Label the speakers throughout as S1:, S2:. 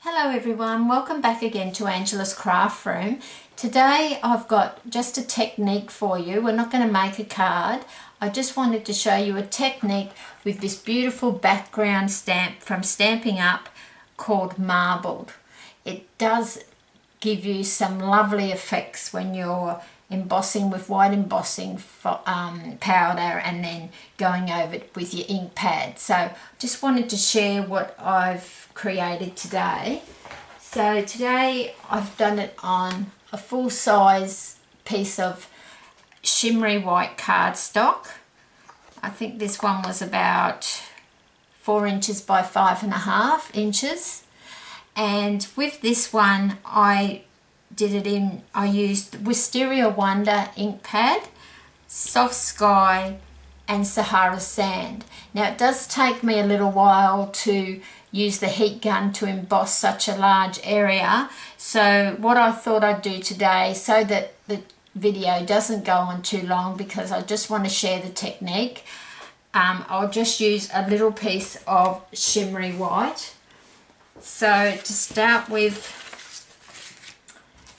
S1: Hello everyone, welcome back again to Angela's Craft Room. Today I've got just a technique for you. We're not going to make a card. I just wanted to show you a technique with this beautiful background stamp from Stampin' Up called Marbled. It does give you some lovely effects when you're embossing with white embossing powder and then going over it with your ink pad. So just wanted to share what I've created today. So today I've done it on a full-size piece of shimmery white cardstock. I think this one was about 4 inches by 5.5 inches, and with this one I used Wisteria Wonder ink pad, Soft Sky and Sahara Sand. Now it does take me a little while to use the heat gun to emboss such a large area, so what I thought I'd do today, so that the video doesn't go on too long because I just want to share the technique, I'll just use a little piece of shimmery white. So to start with,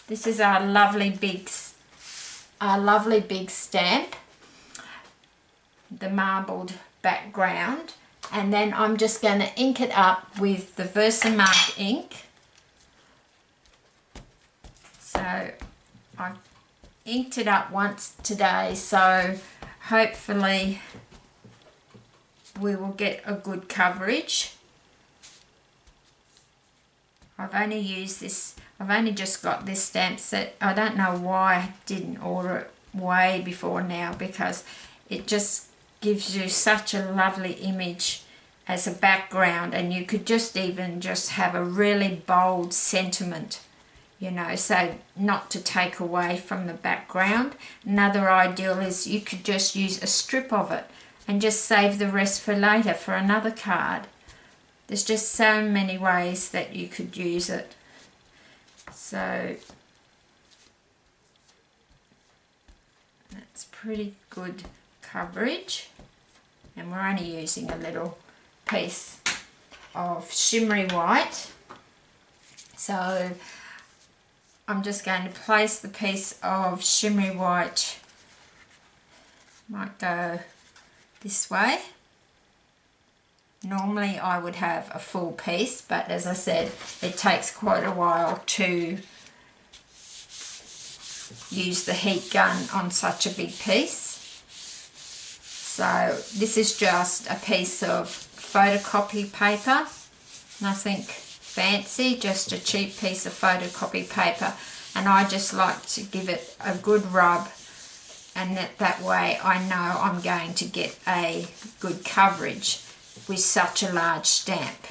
S1: this is our lovely big stamp, the marbled background, and then I'm just going to ink it up with the Versamark ink. So I've inked it up once today, so hopefully we will get a good coverage. I've only just got this stamp set. I don't know why I didn't order it way before now, because it just gives you such a lovely image as a background, and you could just have a really bold sentiment, you know, so not to take away from the background. Another ideal is you could just use a strip of it and just save the rest for later for another card. There's just so many ways that you could use it. So that's pretty good coverage, and we're only using a little piece of shimmery white. So I'm just going to place the piece of shimmery white, might go this way. Normally I would have a full piece, but as I said, it takes quite a while to use the heat gun on such a big piece. So this is just a piece of photocopy paper, nothing fancy, just a cheap piece of photocopy paper, and I just like to give it a good rub, and that way I know I'm going to get a good coverage with such a large stamp.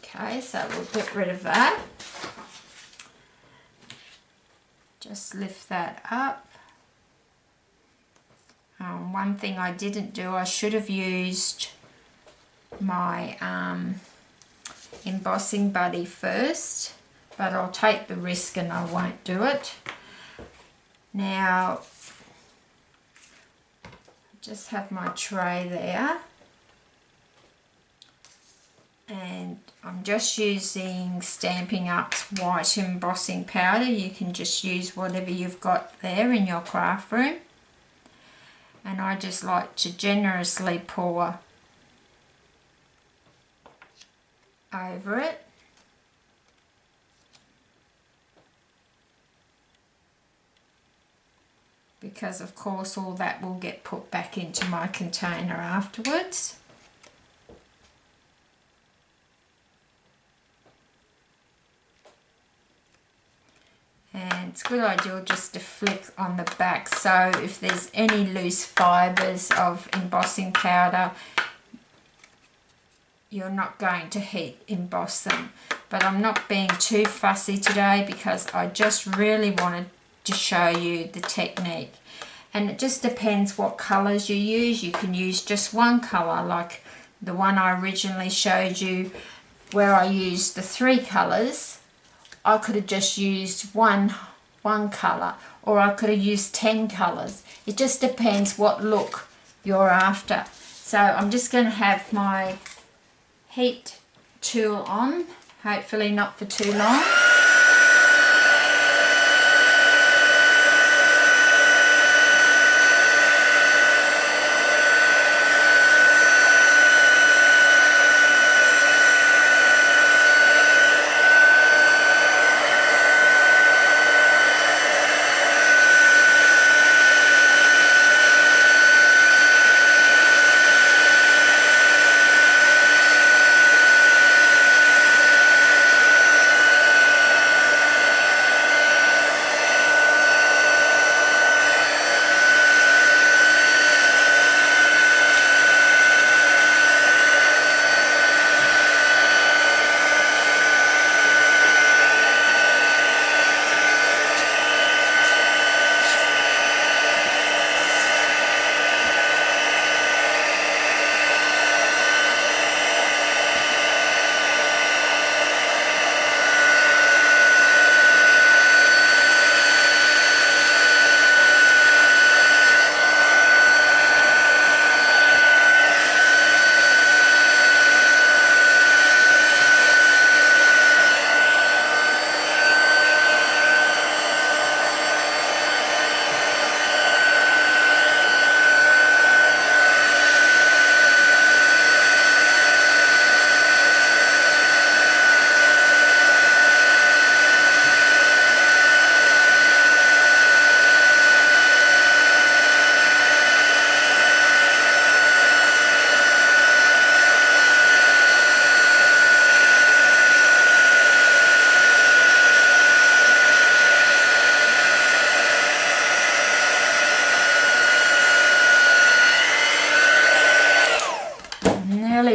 S1: Okay, so we'll get rid of that. Just lift that up. One thing I didn't do, I should have used my embossing buddy first, but I'll take the risk and I won't do it. Now, just have my tray there, and I'm just using Stampin' Up's white embossing powder. You can just use whatever you've got there in your craft room, and I just like to generously pour over it. Because of course all that will get put back into my container afterwards. And it's a good idea just to flick on the back, so if there's any loose fibres of embossing powder, you're not going to heat emboss them. But I'm not being too fussy today because I just really wanted to show you the technique, and it just depends what colours you use. You can use just one colour, like the one I originally showed you where I used the 3 colours. I could have just used one colour, or I could have used 10 colours. It just depends what look you're after. So I'm just going to have my heat tool on, hopefully not for too long.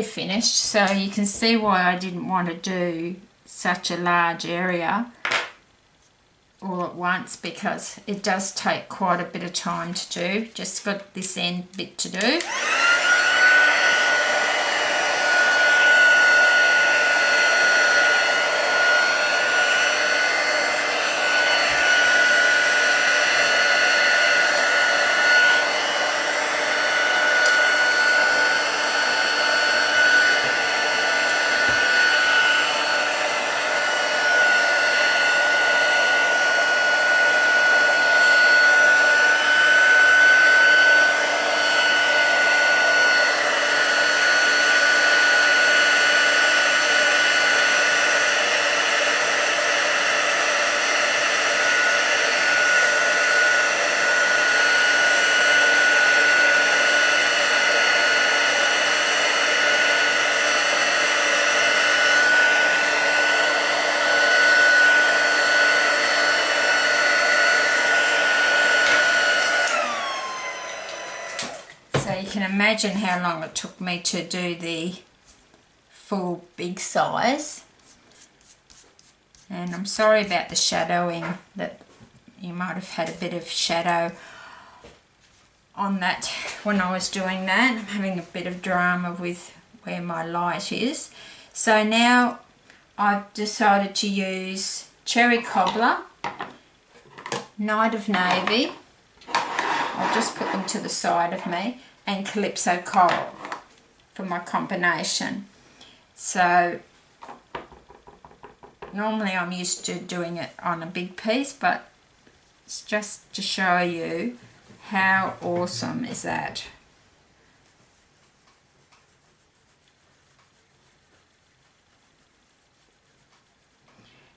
S1: Finished, so you can see why I didn't want to do such a large area all at once, because it does take quite a bit of time to do. Just got this end bit to do. So you can imagine how long it took me to do the full big size. And I'm sorry about the shadowing, that you might have had a bit of shadow on that when I was doing that. I'm having a bit of drama with where my light is. So now I've decided to use Cherry Cobbler, Night of Navy, I'll just put them to the side of me, and Calypso Coral for my combination. So normally I'm used to doing it on a big piece, but it's just to show you how awesome is that.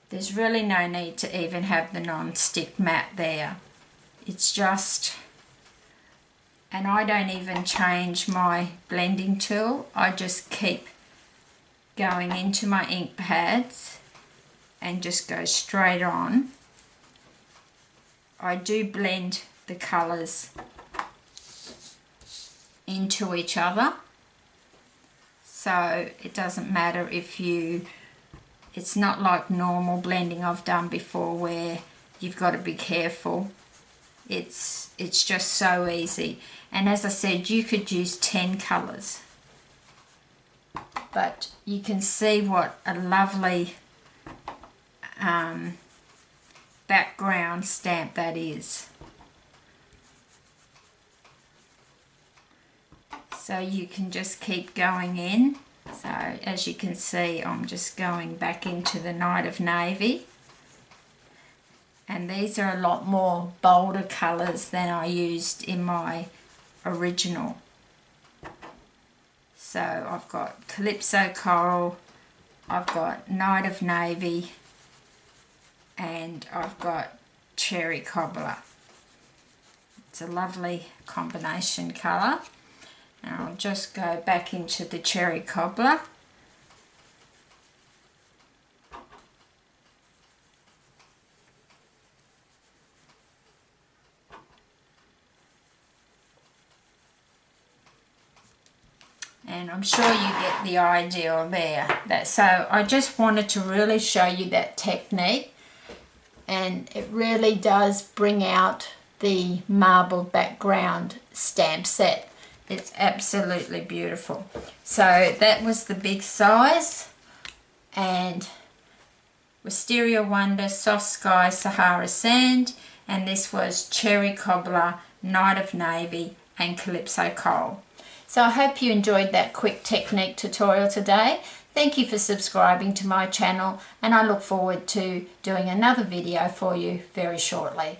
S1: There's really no need to even have the non-stick mat there. It's just, and I don't even change my blending tool. I just keep going into my ink pads and just go straight on. I do blend the colours into each other, so it doesn't matter if it's not like normal blending I've done before where you've got to be careful. It's just so easy, and as I said, you could use 10 colours, but you can see what a lovely background stamp that is. So you can just keep going in. So as you can see, I'm just going back into the Night of Navy. And these are a lot more bolder colours than I used in my original. So I've got Calypso Coral, I've got Night of Navy, and I've got Cherry Cobbler. It's a lovely combination colour. And I'll just go back into the Cherry Cobbler. And I'm sure you get the idea there. So I just wanted to really show you that technique, and it really does bring out the marble background stamp set. It's absolutely beautiful. So that was the big size, and Wisteria Wonder, Soft Sky, Sahara Sand, and this was Cherry Cobbler, Night of Navy, and Calypso Coral. So I hope you enjoyed that quick technique tutorial today. Thank you for subscribing to my channel, and I look forward to doing another video for you very shortly.